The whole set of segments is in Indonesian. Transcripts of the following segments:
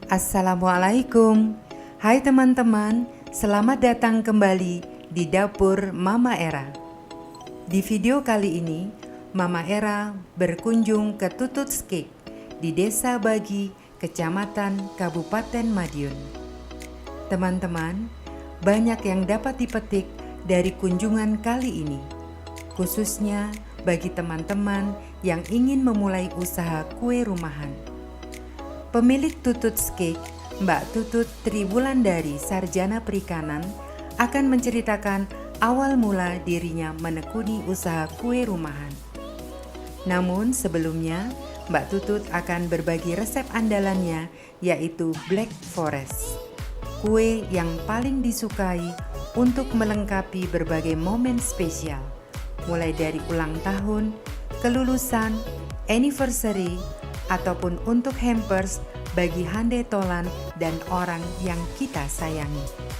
Assalamualaikum. Hai teman-teman, selamat datang kembali di dapur Mama Era. Di video kali ini, Mama Era berkunjung ke Tutut's Cake di Desa Bagi, Kecamatan Kabupaten Madiun. Teman-teman, banyak yang dapat dipetik dari kunjungan kali ini, khususnya bagi teman-teman yang ingin memulai usaha kue rumahan. Pemilik Tutut's Cake, Mbak Tutut Triwulandari Sarjana Perikanan, akan menceritakan awal mula dirinya menekuni usaha kue rumahan. Namun sebelumnya, Mbak Tutut akan berbagi resep andalannya, yaitu Black Forest, kue yang paling disukai untuk melengkapi berbagai momen spesial, mulai dari ulang tahun, kelulusan, anniversary, ataupun untuk hampers bagi handai tolan dan orang yang kita sayangi.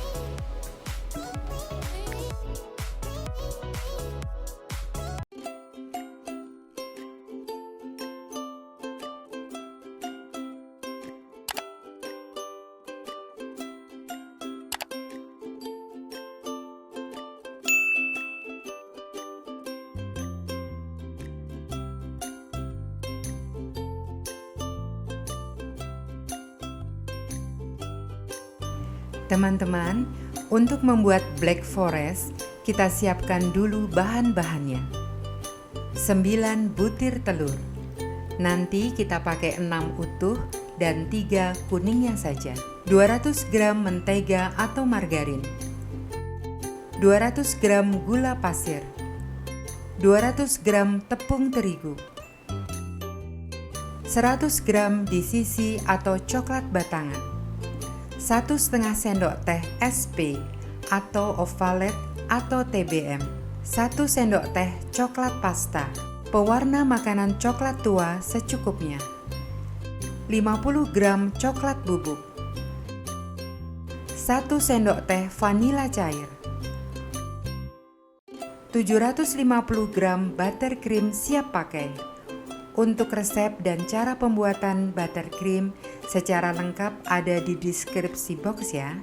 Teman-teman, untuk membuat Black Forest, kita siapkan dulu bahan-bahannya. 9 butir telur. Nanti kita pakai 6 utuh dan 3 kuningnya saja. 200 gram mentega atau margarin. 200 gram gula pasir. 200 gram tepung terigu. 100 gram DCC atau coklat batangan. 1,5 sendok teh SP atau ovalet atau TBM, 1 sendok teh coklat pasta, pewarna makanan coklat tua secukupnya, 50 gram coklat bubuk, 1 sendok teh vanila cair, 750 gram buttercream siap pakai. Untuk resep dan cara pembuatan buttercream secara lengkap ada di deskripsi box ya.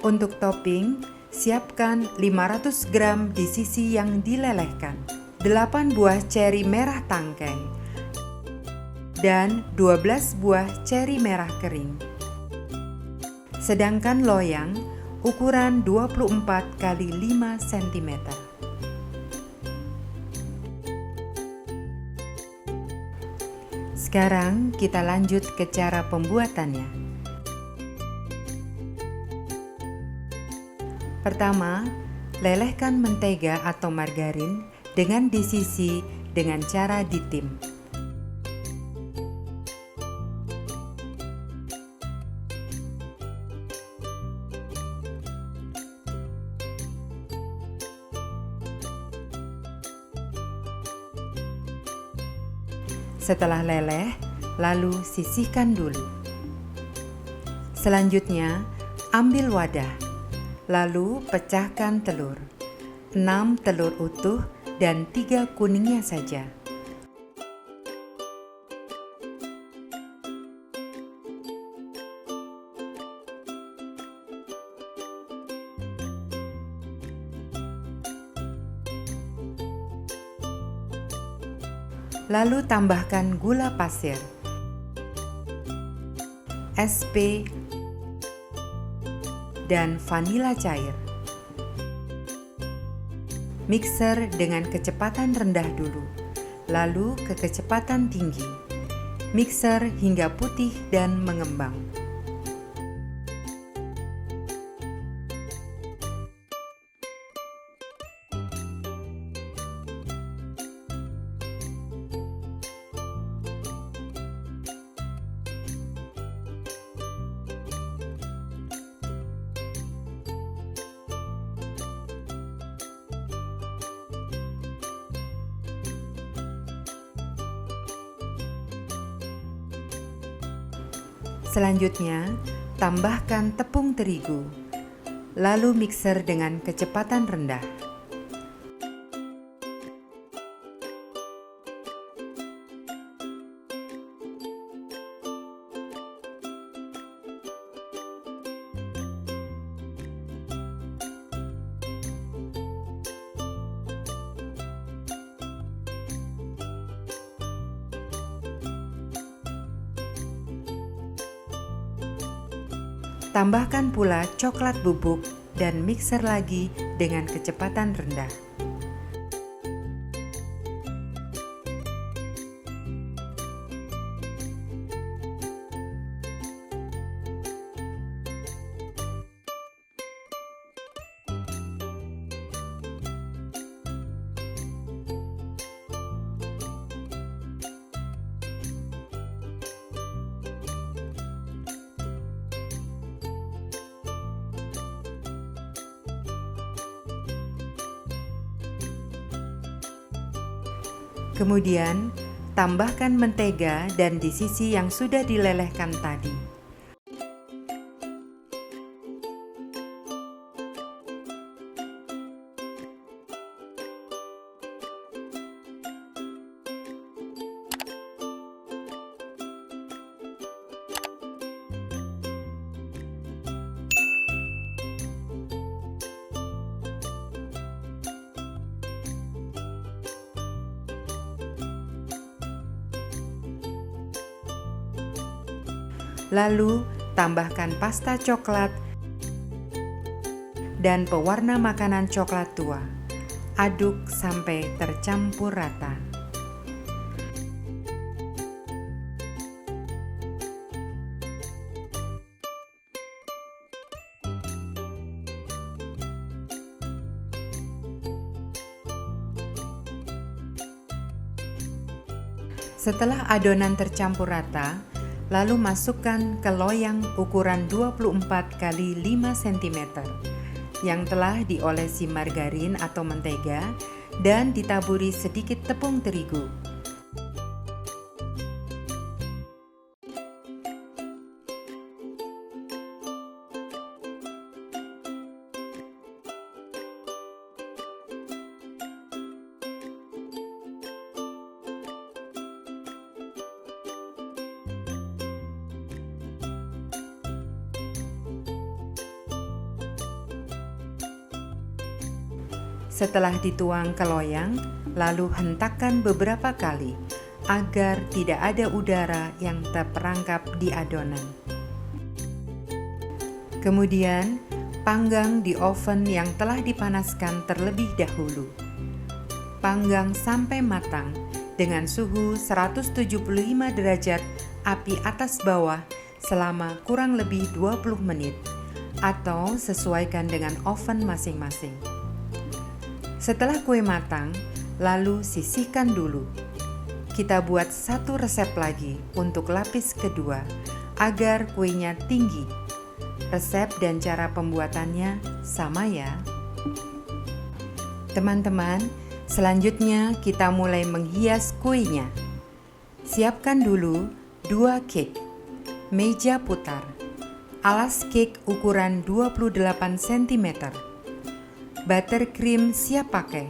Untuk topping, siapkan 500 gram DCC yang dilelehkan, 8 buah ceri merah tangkai, dan 12 buah ceri merah kering. Sedangkan loyang ukuran 24 x 5 cm. Sekarang kita lanjut ke cara pembuatannya. Pertama, lelehkan mentega atau margarin dengan DCC dengan cara ditim. Setelah leleh, lalu sisihkan dulu. Selanjutnya, ambil wadah, lalu pecahkan telur. 6 telur utuh dan 3 kuningnya saja. Lalu tambahkan gula pasir, SP, dan vanila cair. Mixer dengan kecepatan rendah dulu, lalu ke kecepatan tinggi. Mixer hingga putih dan mengembang. Selanjutnya, tambahkan tepung terigu, lalu mixer dengan kecepatan rendah. Tambahkan pula coklat bubuk dan mixer lagi dengan kecepatan rendah. Kemudian, tambahkan mentega dan disisi yang sudah dilelehkan tadi. Lalu, tambahkan pasta coklat dan pewarna makanan coklat tua. Aduk sampai tercampur rata. Setelah adonan tercampur rata, lalu masukkan ke loyang ukuran 24 x 5 cm yang telah diolesi margarin atau mentega dan ditaburi sedikit tepung terigu. Setelah dituang ke loyang, lalu hentakkan beberapa kali agar tidak ada udara yang terperangkap di adonan. Kemudian, panggang di oven yang telah dipanaskan terlebih dahulu. Panggang sampai matang dengan suhu 175 derajat api atas bawah selama kurang lebih 20 menit atau sesuaikan dengan oven masing-masing. Setelah kue matang, lalu sisihkan dulu. Kita buat satu resep lagi untuk lapis kedua agar kuenya tinggi. Resep dan cara pembuatannya sama ya. Teman-teman, selanjutnya kita mulai menghias kuenya. Siapkan dulu 2 cake, meja putar, alas cake ukuran 28 cm. Buttercream siap pakai,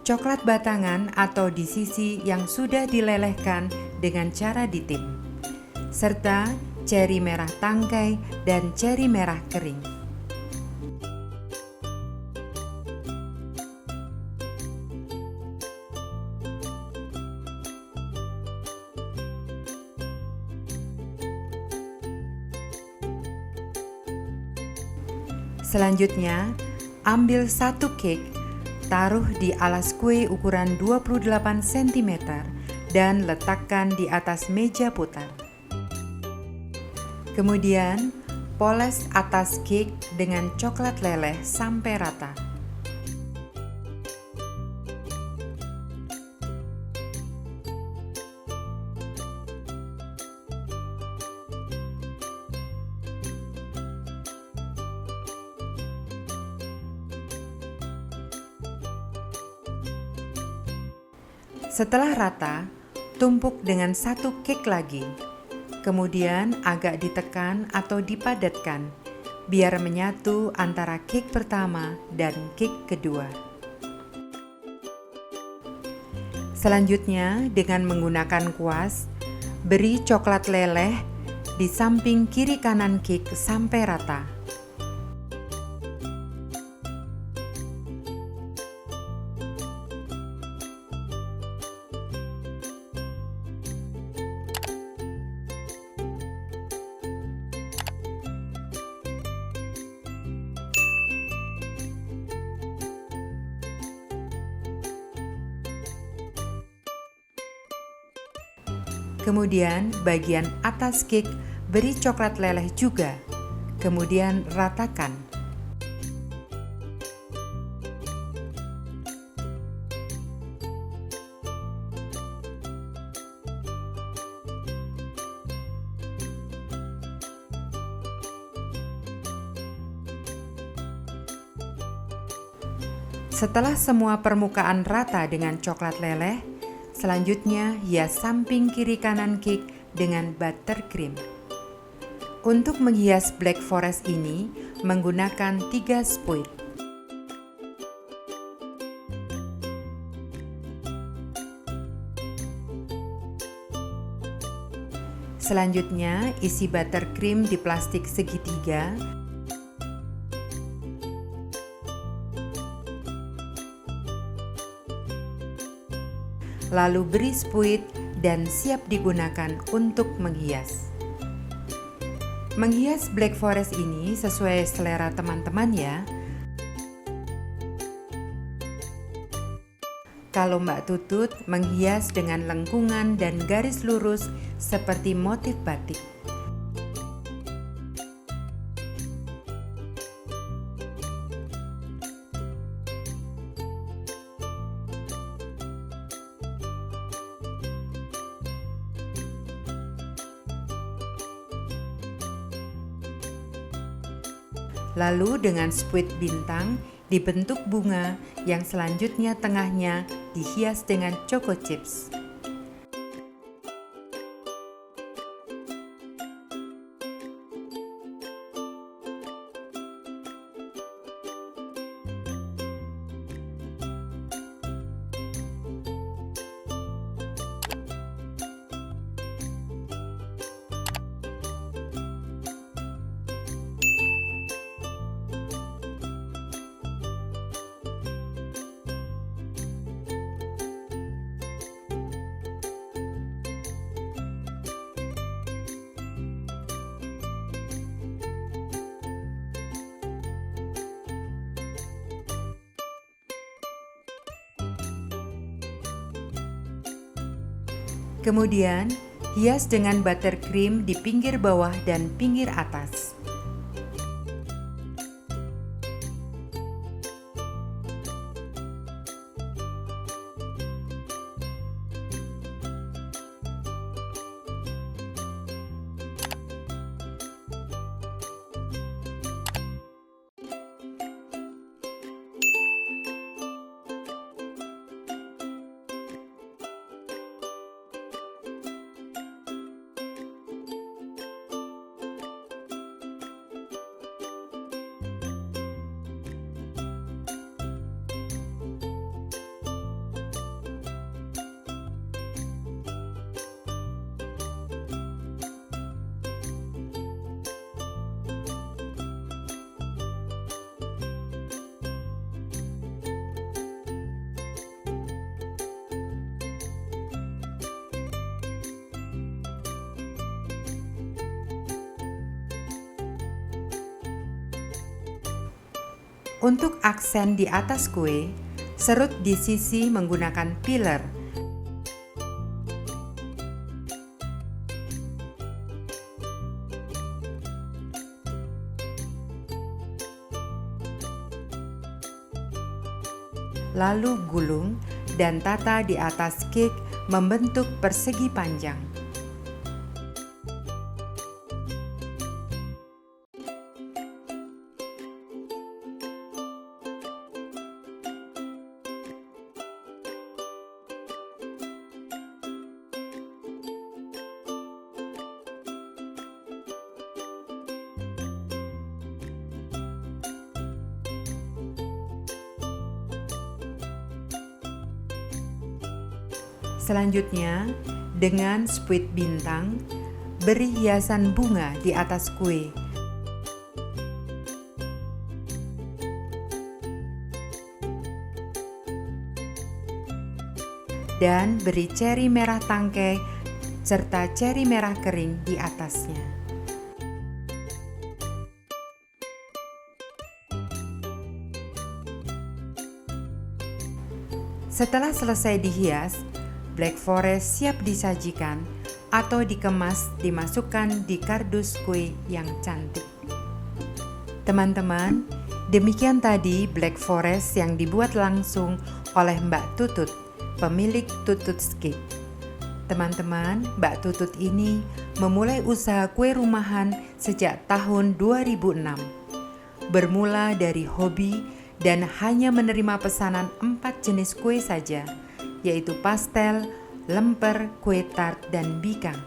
coklat batangan atau disisi yang sudah dilelehkan dengan cara ditim, serta ceri merah tangkai dan ceri merah kering. Selanjutnya, ambil satu cake, taruh di alas kue ukuran 28 cm dan letakkan di atas meja putar. Kemudian, poles atas cake dengan coklat leleh sampai rata. Setelah rata, tumpuk dengan satu cake lagi. Kemudian agak ditekan atau dipadatkan, biar menyatu antara cake pertama dan cake kedua. Selanjutnya, dengan menggunakan kuas, beri coklat leleh di samping kiri kanan cake sampai rata. Kemudian bagian atas cake beri coklat leleh juga. Kemudian ratakan. Setelah semua permukaan rata dengan coklat leleh, selanjutnya hias samping kiri kanan cake dengan buttercream. Untuk menghias Black Forest ini menggunakan 3 spuit. Selanjutnya isi buttercream di plastik segitiga. Lalu beri spuit dan siap digunakan untuk menghias. Menghias Black Forest ini sesuai selera teman-teman ya. Kalau Mbak Tutut menghias dengan lengkungan dan garis lurus seperti motif batik. Lalu dengan spuit bintang dibentuk bunga yang selanjutnya tengahnya dihias dengan choco chips. Kemudian, hias dengan buttercream di pinggir bawah dan pinggir atas. Untuk aksen di atas kue, serut di sisi menggunakan peeler. Lalu gulung dan tata di atas cake membentuk persegi panjang. Selanjutnya, dengan spuit bintang, beri hiasan bunga di atas kue. Dan beri ceri merah tangkai serta ceri merah kering di atasnya. Setelah selesai dihias, Black Forest siap disajikan atau dikemas dimasukkan di kardus kue yang cantik. Teman-teman, demikian tadi Black Forest yang dibuat langsung oleh Mbak Tutut, pemilik Tutut's Cake. Teman-teman, Mbak Tutut ini memulai usaha kue rumahan sejak tahun 2006. Bermula dari hobi dan hanya menerima pesanan 4 jenis kue saja, yaitu pastel, lemper, kue tart, dan bikang.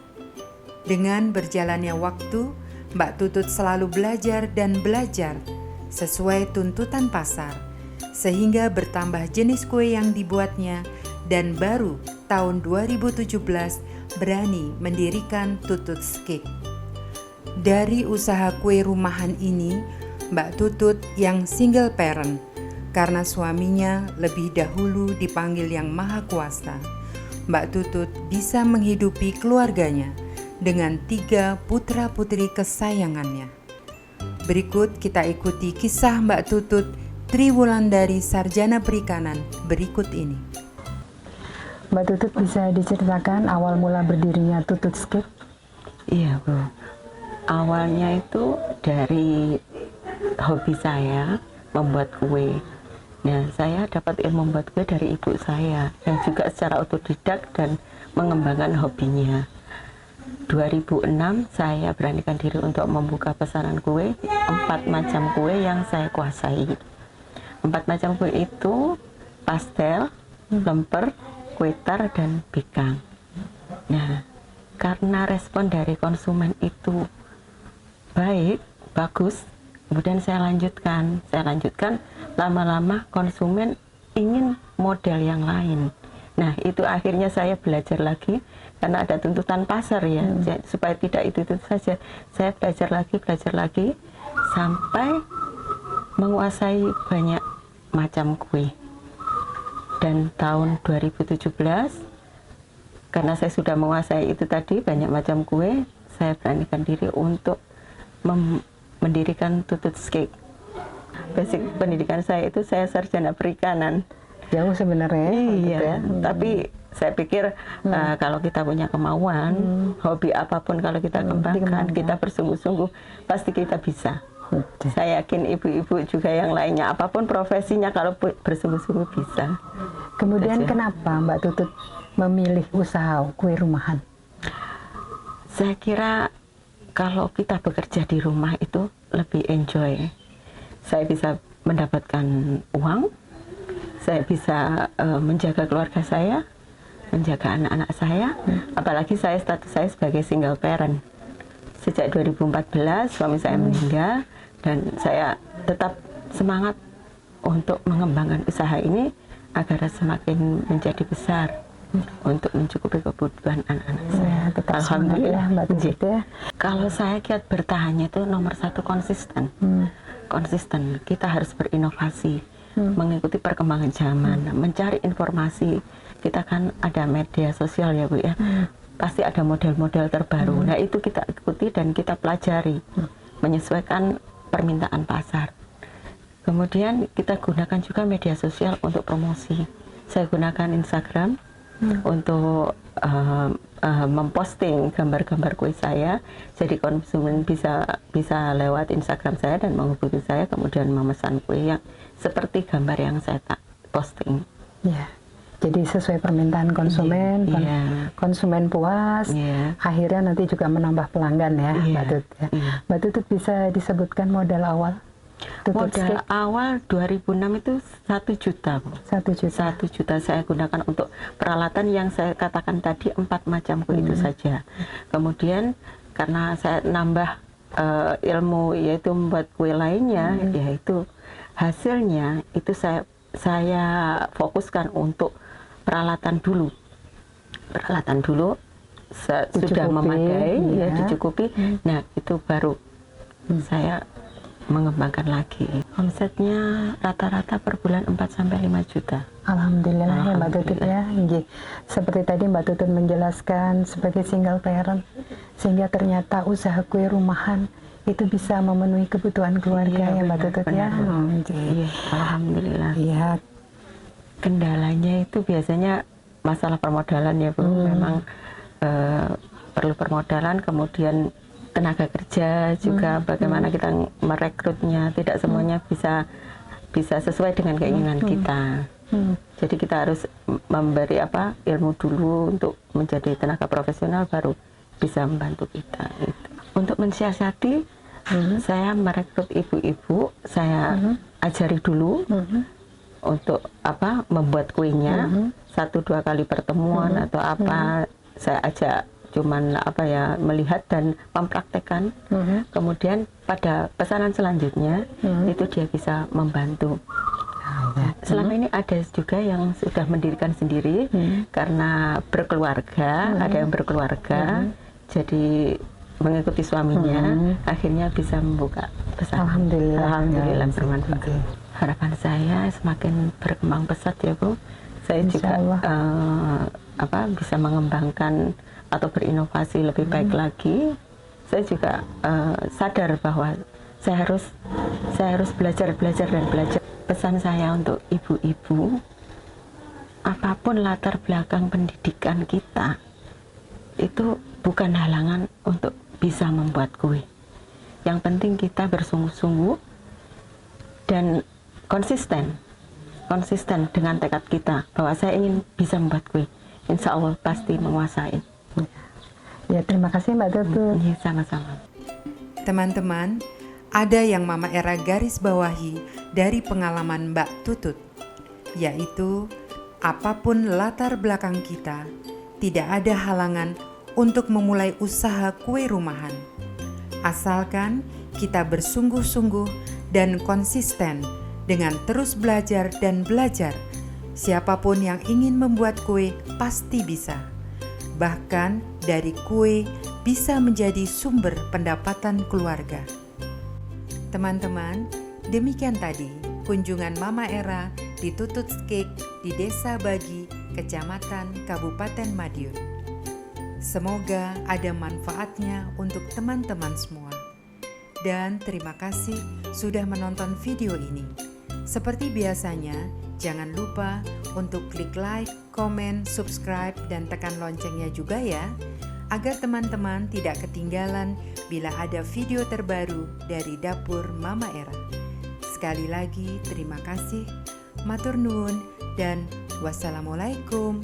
Dengan berjalannya waktu, Mbak Tutut selalu belajar dan belajar sesuai tuntutan pasar, sehingga bertambah jenis kue yang dibuatnya dan baru tahun 2017 berani mendirikan Tutut's Cake. Dari usaha kue rumahan ini, Mbak Tutut yang single parent karena suaminya lebih dahulu dipanggil Yang Maha Kuasa. Mbak Tutut bisa menghidupi keluarganya dengan 3 putra-putri kesayangannya. Berikut kita ikuti kisah Mbak Tutut Triwulandari Sarjana Perikanan berikut ini. Mbak Tutut bisa diceritakan awal mula berdirinya Tutut's Cake? Iya Bu, awalnya itu dari hobi saya membuat kue. Nah, saya dapat ilmu membuat kue dari ibu saya yang juga secara otodidak dan mengembangkan hobinya. 2006 saya beranikan diri untuk membuka pesanan kue, 4 macam kue yang saya kuasai. 4 macam kue itu pastel, lemper, kue tart, dan bikang. Nah, karena respon dari konsumen itu baik, bagus, kemudian saya lanjutkan, lama-lama konsumen ingin model yang lain. Nah, itu akhirnya saya belajar lagi karena ada tuntutan pasar ya, supaya tidak itu saja. Saya belajar lagi sampai menguasai banyak macam kue. Dan tahun 2017 karena saya sudah menguasai itu tadi banyak macam kue, saya beranikan diri untuk mendirikan Tutut's Cake. Basic pendidikan saya itu saya sarjana perikanan. Jauh sebenarnya. Iya, ya. tapi saya pikir kalau kita punya kemauan, hobi apapun kalau kita kembangkan, kita bersungguh-sungguh, pasti kita bisa. Saya yakin ibu-ibu juga yang lainnya, apapun profesinya, kalau bersungguh-sungguh bisa. Kemudian kenapa Mbak Tutut memilih usaha kue rumahan? Saya kira kalau kita bekerja di rumah itu lebih enjoy. Saya bisa mendapatkan uang, saya bisa menjaga keluarga saya, menjaga anak-anak saya, apalagi status saya sebagai single parent. Sejak 2014 suami saya meninggal dan saya tetap semangat untuk mengembangkan usaha ini agar semakin menjadi besar untuk mencukupi kebutuhan anak-anak saya. Alhamdulillah Mbak Tutut ya. Kalau saya kiat bertahannya itu nomor 1 konsisten. Konsisten, kita harus berinovasi, mengikuti perkembangan zaman, mencari informasi. Kita kan ada media sosial ya Bu ya, pasti ada model-model terbaru. Nah itu kita ikuti dan kita pelajari, menyesuaikan permintaan pasar. Kemudian kita gunakan juga media sosial untuk promosi. Saya gunakan Instagram untuk memposting gambar-gambar kue saya, jadi konsumen bisa lewat Instagram saya dan menghubungi saya, kemudian memesan kue yang seperti gambar yang saya posting. Ya, jadi sesuai permintaan konsumen, konsumen puas, akhirnya nanti juga menambah pelanggan ya, Mbak Tutut. Ya. Mbak Tutut bisa disebutkan modal awal? Modal awal 2006 itu 1 juta, Bu. 1 juta. 1 juta saya gunakan untuk peralatan yang saya katakan tadi 4 macam kue itu saja. Kemudian karena saya nambah ilmu yaitu membuat kue lainnya, yaitu hasilnya itu saya fokuskan untuk peralatan dulu. Peralatan dulu sudah memadai, dicukupi. Nah itu baru saya mengembangkan lagi. Omsetnya rata-rata per bulan 4-5 juta. Alhamdulillah ya Mbak Tutut ya. Seperti tadi Mbak Tutut menjelaskan sebagai single parent, sehingga ternyata usaha kue rumahan itu bisa memenuhi kebutuhan keluarga ya Mbak Tutut ya. Iya, alhamdulillah. Iya. Kendalanya itu biasanya masalah permodalan ya Bu. Memang perlu permodalan, kemudian tenaga kerja juga bagaimana kita merekrutnya, tidak semuanya bisa sesuai dengan keinginan kita. Jadi kita harus memberi ilmu dulu untuk menjadi tenaga profesional, baru bisa membantu kita. Gitu. Untuk mensiasati, saya merekrut ibu-ibu, saya ajari dulu untuk membuat kuenya, 1-2 kali pertemuan atau saya ajak cuman melihat dan mempraktekkan. Kemudian pada pesanan selanjutnya itu dia bisa membantu. Selama ini ada juga yang sudah mendirikan sendiri karena berkeluarga, ada yang berkeluarga, jadi mengikuti suaminya, akhirnya bisa membuka pesanan. Alhamdulillah bermanfaat. Harapan saya semakin berkembang pesat ya Bu. Saya juga bisa mengembangkan atau berinovasi lebih baik lagi. Saya juga sadar bahwa saya harus belajar. Pesan saya untuk ibu-ibu, apapun latar belakang pendidikan kita, itu bukan halangan untuk bisa membuat kue. Yang penting kita bersungguh-sungguh dan konsisten dengan tekad kita bahwa saya ingin bisa membuat kue. Insya Allah pasti menguasai. Ya, terima kasih Mbak Tutut. Ya, sama-sama. Teman-teman, ada yang Mama Era garis bawahi dari pengalaman Mbak Tutut, yaitu apapun latar belakang kita, tidak ada halangan untuk memulai usaha kue rumahan. Asalkan kita bersungguh-sungguh dan konsisten dengan terus belajar dan belajar, siapapun yang ingin membuat kue pasti bisa. Bahkan dari kue bisa menjadi sumber pendapatan keluarga. Teman-teman, demikian tadi kunjungan Mama Era di Tutut's Cake di Desa Bagi, Kecamatan Kabupaten Madiun. Semoga ada manfaatnya untuk teman-teman semua. Dan terima kasih sudah menonton video ini. Seperti biasanya, jangan lupa untuk klik like, komen, subscribe, dan tekan loncengnya juga ya, agar teman-teman tidak ketinggalan bila ada video terbaru dari Dapur Mama Era. Sekali lagi terima kasih, matur nuwun, dan wassalamualaikum.